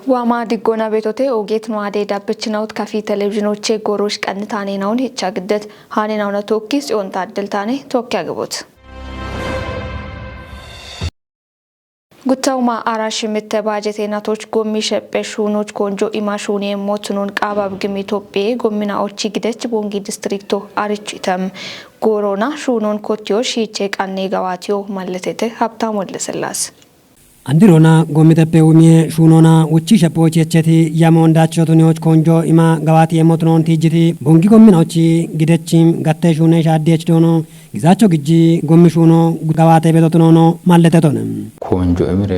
ዋማ ዲጎና ቤቶቴ ኦጌት ነው አዴ ዳብችናውት ካፊ ቴሌቪዥኖቼ ጎሮሽ ቀንታኔ ነውን የቻግደት ሃኔናው ነው ቶኪስ ዮን ታደልታኔ ቶኪያ ግቦት ጉታውማ አራሽ ምተባጀቴናቶች ጎሚ ሸጴሹኖች ኮንጆ ኢማሹኔ ሞትኑን ቃባብ ግም ኢትዮጵያ ጎሚናዎች ይግደች ቦንጊ ዲስትሪክቶ አርቺተም ጎሮና ሹኖን ኮቲዮሽ ይቼ ቃኔ ጋዋቲዮ ማለቴተ ሀብታም ወልስላስ አንዲሮና ጎሚተፔ ኡሚዬ ሹኖና ውጪ ሸፖች የቸቲ ያመወንዳቸው ቱኒዎች ኮንጆ ኢማ ጋዋቲ የሞትኖን ቲጂቲ ቦንጊ ጎሚናዎች ግደችም ጋተ ሹኔ ሻዲች ዶኖ ግዛቸው ግጂ ጎሚ ሹኖ ጋዋቴ ቤቶትኖ ማለተቶንም ኮንጆ እምሬ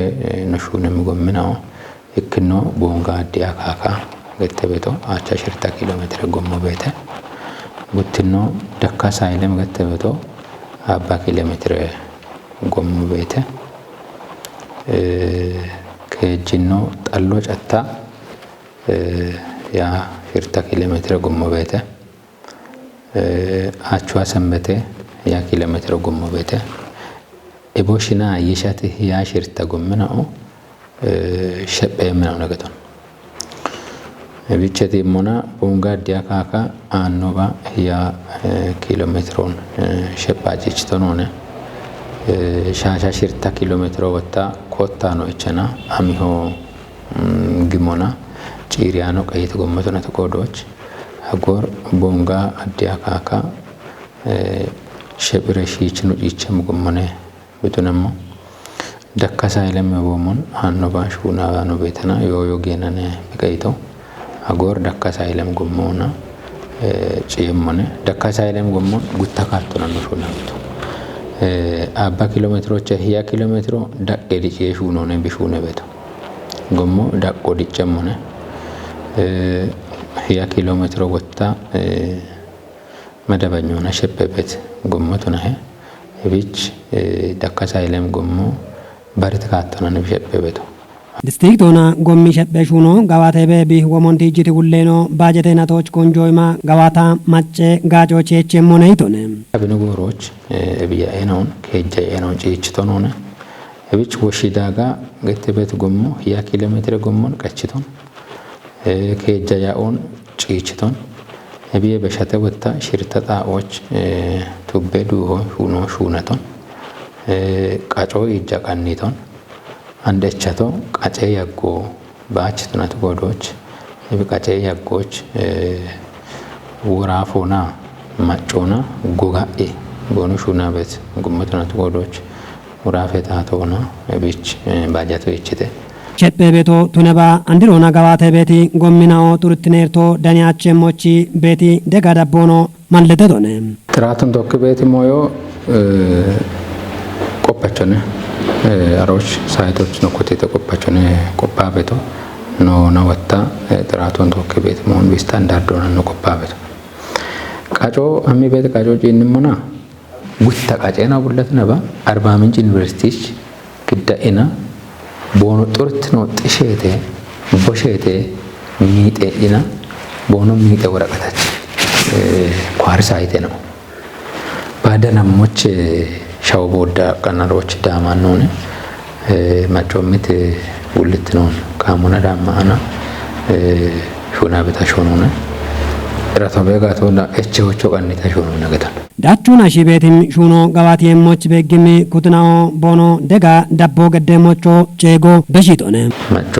ነሹንም ጎሚናው እክኖ ቦንጋ ዲያ ካካ ገተ ቤቶ አቻ ሽርታ ኪሎ ሜትር ጎሞ ቤተ ጉትኖ ደካ ሳይለም ገተ ቤቶ አባ ኪሎ ሜትር ጎሞ ቤተ ከጅኖ ጣሎ ጫታ ያ ሽርታ ኪሎ ሜትር ጎሞ ቤተ አቹዋ ሰንበቴ ያ ኪሎ ሜትር ጎሞ ቤተ ኤቦሽና የሻት ያ ሽርታ ጎምናው ሸበ ምናው ነገቶን ቢቸቲ ሞና ቦንጋ ዲያካካ አኖባ ያ ኪሎ ሜትሮን ሸባጅች ተኖነ ሻሻ ሽርታ ኪሎ ሜትሮ ወጣ ኮታ ነው እቸና አሚሆ ግሞና ጪሪያኖ ቀይት ጎመቶ ነው ተቆዶች አጎር ቦንጋ አዲያካካ ሸብረሺች ነው ይቸም ጎመነ በተነሞ ደካሳ ይለም ቦሞን አኖባ ሹና ነው ቤተና ዮዮ ገነነ በቀይቶ አጎር ደካሳ ይለም ጎሞና ጪየሞነ ደካሳ ይለም ጎሞን ጉታካርቶ ነው ሹና ቤቶ አባ ኪሎ ሜትሮች ያ ኪሎ ሜትሮ ዳቄ ዲቼ ሹኖ ነው ቢሹነ ቤቶ ጎሞ ዳቆ ዲጨሞነ ያ ኪሎ ሜትሮ ወጣ መደበኛውና ሸበበት ጎሞቱ ነው ቢች ደካሳ ይለም ጎሞ ባሪትካተና ነው ሸበበቱ ዲስትሪክቶና ጎሚ ሸበሹኖ ጋዋቴ ቤቢ ወሞንቲ ጂቲ ጉሌኖ ባጀቴናቶች ኮንጆይማ ጋዋታ ማጨ ጋጆች የቸሞነይቶነ አብነጎሮች እብያኤናውን ከጀኤናውን ጪችቶኖነ እብች ወሺዳጋ ገተበት ጎሞ ያ ኪሎ ሜትር ጎሞን ቀችቶን ከጀያውን ጪችቶን እብየ በሻተ ወጣ ሽርተጣዎች ቱበዱ ሆኖ ሹነቶን ቃጮ ይጃቃኒቶን አንደቻቶ ቃጨ ያጎ ባችቱናት ጎዶች በቃጨ ያጎች ወራፎና ማጮና ጎጋኤ ቦኑሹና በት ጉመቱናት ጎዶች ወራፈታቶና እብች ባጃቶ ይችተ ቸፔ ቤቶ ቱነባ አንዲሮና ጋዋቴ ቤቲ ጎሚናኦ ቱርትኔርቶ ዳኒያቸሞቺ ቤቲ ደጋዳቦኖ ማለተቶነ ትራቱን ቶክ ቤቲ ሞዮ ቆጳቸነ አሮች ሳይቶች ነው ኮቴ ተቆጳቸው ነው ቆጳ ቤቶ ነው ወጣ ጥራቱን ቶክ ቤት መሆን በስታንዳርድ ሆነ ነው ቆጳ ቤቶ ቃጮ አሚ ቤት ቃጮ ጂንሞና ጉታ ቃጨና ቡለት ነባ አርባ ምንጭ ዩኒቨርሲቲች ግዳኤና ቦኖ ጡርት ነው ጥሼቴ ቦሼቴ ሚጤና ቦኖ ሚጤ ወረቀታች ኳርሳይቴ ነው ባደናሞች ሻውቦዳ ቀናሮች ዳማን ነው ማጮምት ውልት ነው ካሙና ዳማና ሹና በታሽ ሆኖነ ራቶበጋቶና እቸዎቹ ቀንታ ሾኖ ነገታ ዳቹና ሺቤቲም ሹኖ ጋዋቲ የሞች በግሚ ኩትናኦ ቦኖ ደጋ ዳቦ ገደሞቾ ቼጎ በሺቶነ ማጮ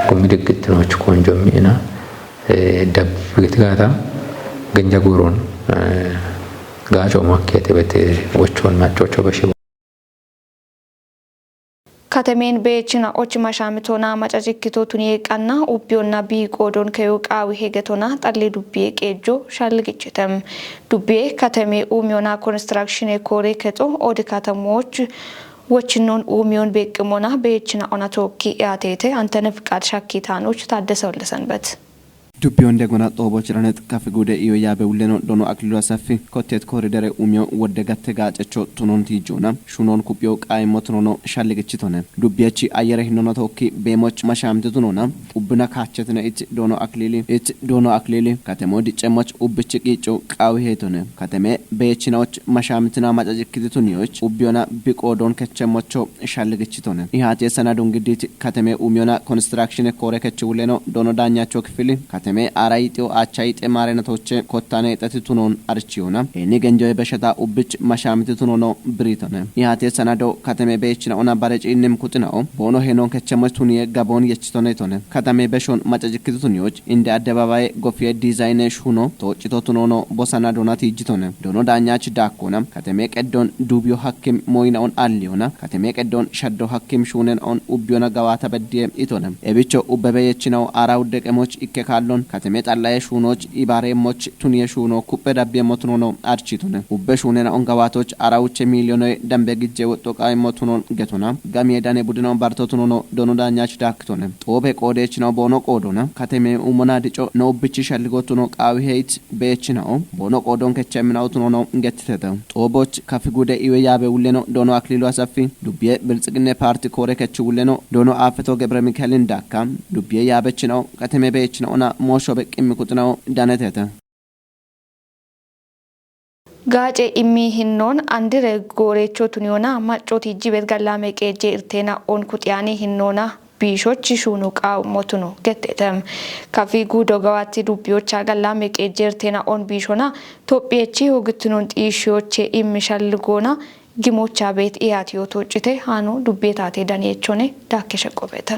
ኮሚድግትኖች ኮንጆሚና ዳብግትጋታ ገንጃ ጉሮን ጋጮ ማከተ በት ወቾን ማጮቾ በሺ ከተሜን በችና ኦች ማሻምቶና ማጫጭክቶ ቱኒ ቃና ኡቢዮና ቢቆዶን ከዩቃዊ ሄገቶና ጣሌ ዱቤ ቄጆ ሻልግጭተም ዱቤ ከተሜ ኡሚዮና ኮንስትራክሽን የኮሬ ከቶ ኦድ ከተሞች ወችኖን ኡሚዮን በቅሞና በችና ኦናቶኪ ያቴቴ አንተነ ፍቃድ ሻኪታኖች ታደሰው ለሰንበት Dubbion de gona tobo chiranet kafigude iyo yabe uleno dono aklilu asafi kotet koridere umyo wodde gatte gacecho tunonti jona shunon kupyo qay motnono shalligechitone dubbiachi ayere hinono tokki bemoch mashamte tunona ubna kachetne it dono aklili katemo dichemoch ubbichi qicho qawi hetone kateme beechinoch mashamtina majajikiti tunioch ubbiona biqodon kechemocho shalligechitone ihate sanadun gidit kateme umyona construction kore kechuleno dono danyacho kfili kateme አራይጤው አቻይጤ ማረነቶች ኮታኔ ጠትቱኖን አርቺዮና እኔ ገንጆይ በሸታ ኡብች ማሻምትቱኖ ነው ብሪቶነ ያቴ ሰናዶ ከተሜ በእችና ኦና ባረጪንም ኩጥናው ቦኖ ሄኖን ከቸመቱን የጋቦን የችቶኔቶነ ከተሜ በሾን ማጨጅክቱኒዎች እንደ አደባባይ ጎፊየ ዲዛይነሽ ሆኖ ተወጭቶቱኖ ነው ቦሳናዶና ትይጅቶነ ዶኖ ዳኛች ዳኮና ከተሜ ቀዶን ዱቢዮ ሐኪም ሞይናውን አልዮና ከተሜ ቀዶን ሸዶ ሐኪም ሹነን ኦን ኡቢዮና ጋዋታ በዲየ ኢቶነ ኤቢቾ ኡበበየችናው አራው ደቀሞች ይከካሎን ከተሜ ጣላየ ሹኖች ኢባሬሞች ቱኒየ ሹኖ ኩበ ዳቤ ሞትኖ ነው አርቺቱነ ኡበ ሹነና ኦንጋዋቶች አራውቸ ሚሊዮን ደምበ ግጄ ወጦ ቃይ ሞትኖ ገቶና ጋሜዳኔ ቡድናው ባርቶቱኖ ነው ዶኖ ዳኛች ዳክቶነ ጦበ ቆዴች ነው ቦኖ ቆዶና ከተሜ ኡሞና ዲጮ ነው ብቺ ሸልጎቱኖ ቃዊ ሄት በች ነው ቦኖ ቆዶን ከቸምናውቱኖ ነው እንገትተተ ጦቦች ከፍጉደ ኢወያበ ውለኖ ዶኖ አክሊሉ አሰፊ ዱቢየ ብልጽግነ ፓርቲ ኮረ ከች ውለኖ ዶኖ አፍቶ ገብረ ሚካኤልን ዳካ ዱቢየ ያበች ነው ከተሜ በች ነውና ሞሾ በቅም ቁጥናው ዳነተተ ጋጬ ኢሚ ሂኖን አንድረ ጎሬቾ ቱኒዮና ማጮት ይጅበት ጋላመ ቀጄ እርቴና ኦን ኩጥያኔ ሂኖና ቢሾች ሹኑ ቃው ሞቱኖ ገተተም ካፊ ጉዶ ጋዋቲ ዱቢዮች ጋላመ ቀጄ እርቴና ኦን ቢሾና ቶጲየቺ ሆግትኖን ጢሾቼ ኢሚሻልጎና ግሞቻ ቤት ኢያቲዮ ቶጭቴ ሃኑ ዱቤታቴ ዳንየቾኔ ዳከሸቆበተ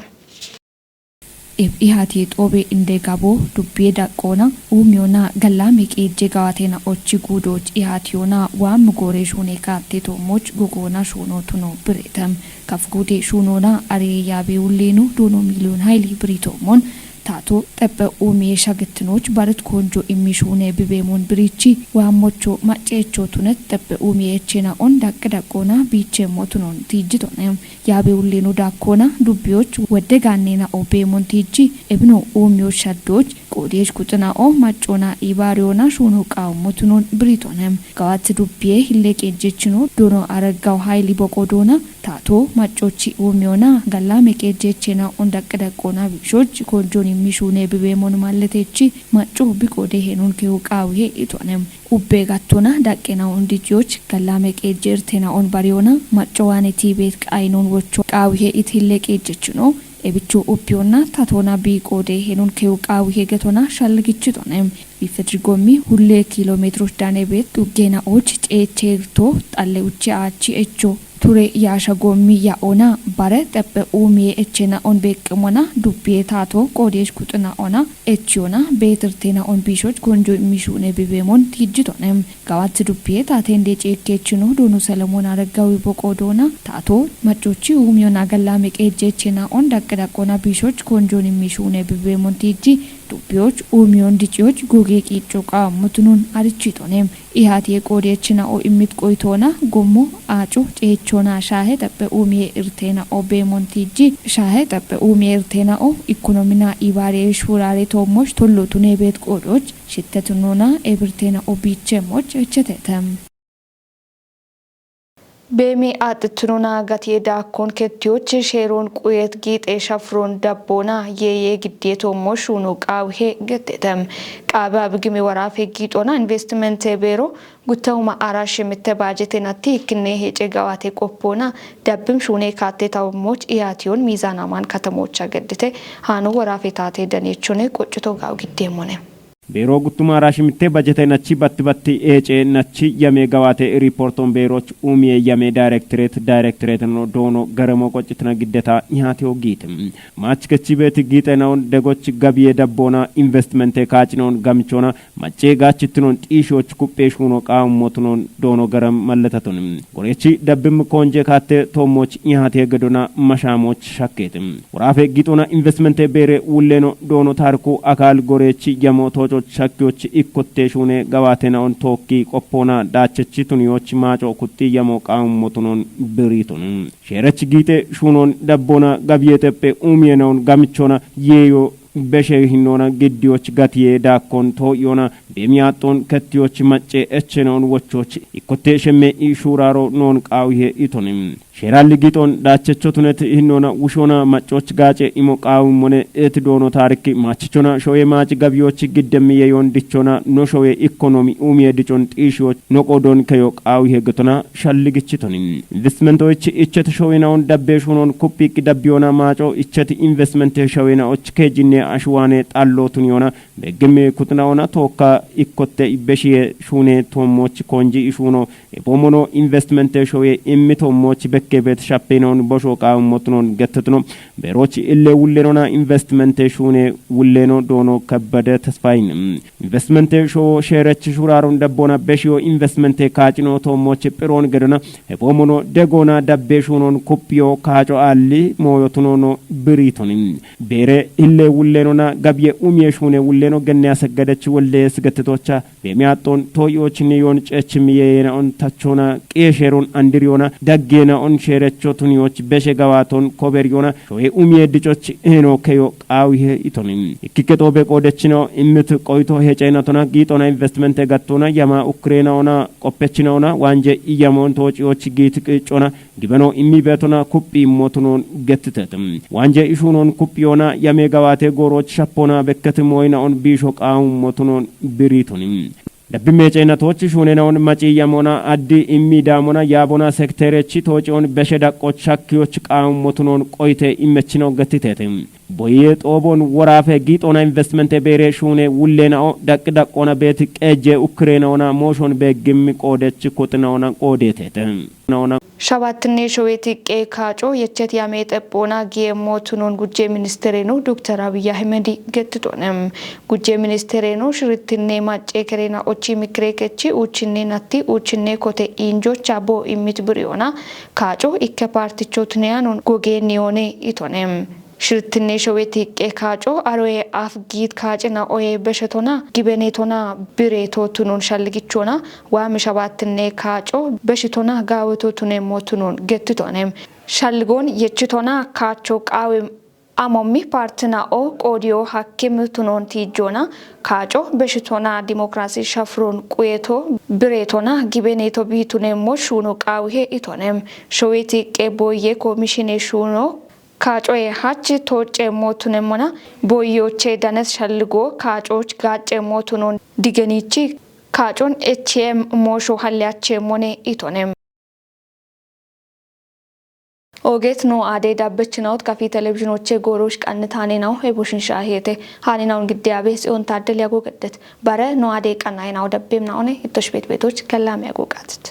ihati tobe inde gabo dubbe daqona umyona gallame qeje gawatena ochi gudoch ihationa wam gore shune katte tomoch gogona shuno tuno bretam kafgude shunona are yabe ulenu dono million hayli britomon tato tepe umi shagitnoch barit konjo imishune bibemon brichi wamocho machecho tunet tepe umi echena on daqdaqona biche motunon tijitonem yabe ulenu dakona dubyoch wede ganena obemon tiji ebno umyo shaddoch ቆዴሽ ቁጥናኦ ማጮና ኢባሪዮና ሹኑ ቃው ሞቱኖን ብሪቶንም ጋዋት ዱቢዬ ሂሌቄጀችኖ ዶኖ አረጋው ሃይሊ በቆዶና ታቶ ማጮቺ ኡሚዮና ጋላሜ ቄጀችና ኦንዳቀዳቆና ቢሾች ኮንጆን የሚሹኔ ቢቤሞን ማለቴቺ ማጮ ቢቆዴ ሄኑን ከውቃውዬ ኢቶንም ኡቤ ጋቶና ዳቄናው እንዲጆች ጋላሜ ቄጀርቴና ኦን ባሪዮና ማጮዋኔ ቲቤት ቃይኖን ወቾ ቃውዬ ኢትሂሌቄጀችኖ ebichu upiona tatona bi qode henun keuqawi hegetona shalgichitonem bifedrigomi hulle kilometros dane bet tugena och echerto talle uchi achi echo ture yasha gomi ya ona bare tepe umi echena on beqmona dubbe tato qodesh kutuna ona echona betertena on bishoch konjo mishune bibemon tijitonem gawat dubbe tatende chekechino donu salomon aragawi boqodona tato machochi umiona gallame qejechena on daqdaqona bishoch konjo mishune bibemon tiji ዱቢዮች ኡሚዮን ዲጪዎች ጎጌ ቂጮቃ ሙቱኑን አርቺቶኔም ኢሃቲ ቆዴችና ኦ ኢሚት ቆይቶና ጎሞ አጮ ጨቾና ሻሄ ተበ ኡሚዬ እርቴና ኦ ቤሞንቲጂ ሻሄ ተበ ኡሚዬ እርቴና ኦ ኢኮኖሚና ኢባሬ ሹራሬ ቶሞች ቶሎቱኔ ቤት ቆዶች ሽተቱኖና ኤብርቴና ኦ ቢቸሞች እቸተተም በሚ አጥትኑና ጋት የዳኮን ከቲዎች ሼሮን ቁየት ጊጤ ሻፍሮን ዳቦና የየግዴቶ ሞሹኑ ቃውሄ ገተተም ቃባ በግሚ ወራፍ ጊጦና ኢንቨስትመንት ቤሮ ጉታውማ አራሽ ምተባጀቴናቲ ክኔ ሄጨ ጋዋቴ ቆፖና ዳብም ሹኔ ካቴታው ሞች ኢያቲዮን ሚዛናማን ከተሞች አገድቴ ሃኑ ወራፌታቴ ደኔቾኔ ቆጭቶ ጋው ግዴሞኔ Bero gutuma rashimte budgete nachi batti eche nachi yame gawate reporton beroch umie yame directorate no dono garamo qochitna giddeta ihate ogitem mach kachibet gitenaon degoch gabiye dabbona investment kaachnon gamchona mache gachitnon tishoch kupeshuno qaamotnon dono garam malataton gorechi dabbim konje kate tomoch ihate gedona mashamoch shakketem warafe gitona investment bere ulleno dono tarku akal gorechi yamo ቻኪዎች ኢኮቴሹኔ ጋዋቴናውን ቶኪ ቆፖና ዳቸቺቱኒዎች ማጮ ኩቲ የሞቃው ሞቱኖን ብሪቱን ሼረች ጊቴ ሹኖን ደቦና ጋቢየተጴ ኡሚየናውን ጋምቾና የዮ በሸሂኖና ግዲዎች ጋቲዬ ዳኮን ቶዮና በሚያጦን ከቲዎች ማጨ እችነውን ወቾች ኢኮቴሽሜ ኢሹራሮ ኖን ቃውዬ ኢቶንም ሼራል ጊጦን ዳቸቾቱነት ይህኖና ውሾና ማጮች ጋጨ ኢሞቃው ሞነ እትዶኖ ታሪክ ማችቾና ሾዬ ማጭ ገቢዎች ግደም የዮን ዲቾና ኖሾዬ ኢኮኖሚ ኡሚየ ዲቾን ጢሾች ኖቆዶን ከዮቃው ይገቶና ሻልግችቶን ኢንቨስትመንቶች እቸት ሾዌናውን ደቤሹኖን ኩፒክ ደቢዮና ማጮ እቸት ኢንቨስትመንት ሾዌናዎች ከጂኔ አሽዋኔ ጣሎቱን ዮና በግሜ ኩትናውና ቶካ ኢኮቴ ኢበሺየ ሹኔ ቶሞች ኮንጂ ኢሹኖ የፖሞኖ ኢንቨስትመንት ሾዌ ኢሚቶሞች ከቤት ሻፔኖን ቦሾቃው ሞትኖን ገተትኖ በሮች ኢሌ ውሌኖና ኢንቨስትመንት ሹኔ ውሌኖ ዶኖ ከበደ ተስፋይን ኢንቨስትመንት ሾ ሼረች ሹራሩን ደቦና በሺዮ ኢንቨስትመንት ካጭኖ ቶሞች ጵሮን ገደና ሄቦሞኖ ደጎና ደቤሹኖን ኩፒዮ ካጮ አሊ ሞዮቱኖኖ ብሪቶን ቤሬ ኢሌ ውሌኖና ጋብየ ኡሚየ ሹኔ ውሌኖ ገነ ያሰገደች ወልደ ስገተቶቻ በሚያጦን ቶዮች ኒዮን ጨችም የየናውን ታቾና ቄሼሮን አንድሪዮና ዳጌና ሼረቾ ቱኒዎች በሸጋዋቶን ኮበሪዮና ሾዬ ኡሚየ ድጮች ሄኖ ከዮ ቃውዬ ኢቶኒም ኢኪከቶ በቆደችኖ ኢምት ቆይቶ ሄጨናቶና ጊጦና ኢንቨስትመንት ጋቶና ያማ ኡክሬናውና ቆፔችናውና ዋንጀ ኢያሞን ቶጪዎች ጊት ቅጮና ጊበኖ ኢሚበቶና ኩፒ ሞቱኖን ገትተትም ዋንጀ ኢሹኖን ኩፒዮና ያሜጋዋቴ ጎሮች ሻፖና በከትሞይናውን ቢሾ ቃው ሞቱኖን ብሪቶኒም ደብሜጨነቶች ሹኔናውን ማጪያሞና አዲ ኢሚዳሞና ያቦና ሴክተሬቺ ቶጪውን በሸዳቆች ሻኪዎች ቃው ሞቱኖን ቆይቴ ኢመችነው ገትተትም ቦዬ ጦቦን ወራፈ ጊጦና ኢንቨስትመንት ቤሬ ሹኔ ውሌናው ዳቅዳቆና ቤት ቀጀ ኡክሬናውና ሞሾን በግም ቆደች ኮጥናውና ቆዴቴተ ናውና ሸባትኔ ሾዌቲ ቄካጮ የቸት ያሜጠጶና ጌሞቱኖን ጉጄ ሚኒስትሬ ነው ዶክተር አብይ አህመድ ገትቶንም ጉጄ ሚኒስትሬ ነው ሽርትኔ ማጬ ከሬና ኦቺ ሚክሬከቺ ኡቺኔ ናቲ ኡቺኔ ኮቴ ኢንጆቻ ቦ ኢሚት ብሪዮና ካጮ ኢከ ፓርቲቾትኒያኖን ጎጌኒዮኔ ኢቶኔም ሽርትኔ ሾዌቲ ቄካጮ አሮዬ አፍጊት ካጭና ኦዬ በሸቶና ጊበኔቶና ብሬቶቱኖን ሻልግቾና ዋም ሸባትኔ ካጮ በሽቶና ጋወቶቱኔ ሞቱኖን ገትቶኔም ሻልጎን የችቶና ካቾ ቃዊም አሞሚ ፓርትና ኦ ቆዲዮ ሐኪም ቱኖን ቲጆና ካጮ በሽቶና ዲሞክራሲ ሸፍሮን ቁየቶ ብሬቶና ጊበኔቶ ቢቱኔ ሞሹኖ ቃዊሄ ኢቶኔም ሾዌቲ ቄቦዬ ኮሚሽኔ ሹኖ ካጮዬ ሀች ቶጬ ሞቱን ሞና ቦዮቼ ዳነስ ሻልጎ ካጮች ጋጬ ሞቱኖን ዲገኒቺ ካጮን ኤችኤም ሞሾ ሀሊያቼ ሞኔ ኢቶኔም ኦጌት ኖ አዴ ዳበች ናውት ካፊ ቴሌቪዥኖቼ ጎሮሽ ቀንታኔ ነው ሄቦሽን ሻሄቴ ሃኒናውን ግዲያቤ ሲኦን ታደል ያጎገደት ባረ ኖ አዴ ቀናይ ናው ደቤም ናውኔ ኢቶሽ ቤቶች ከላም ያጎቃትት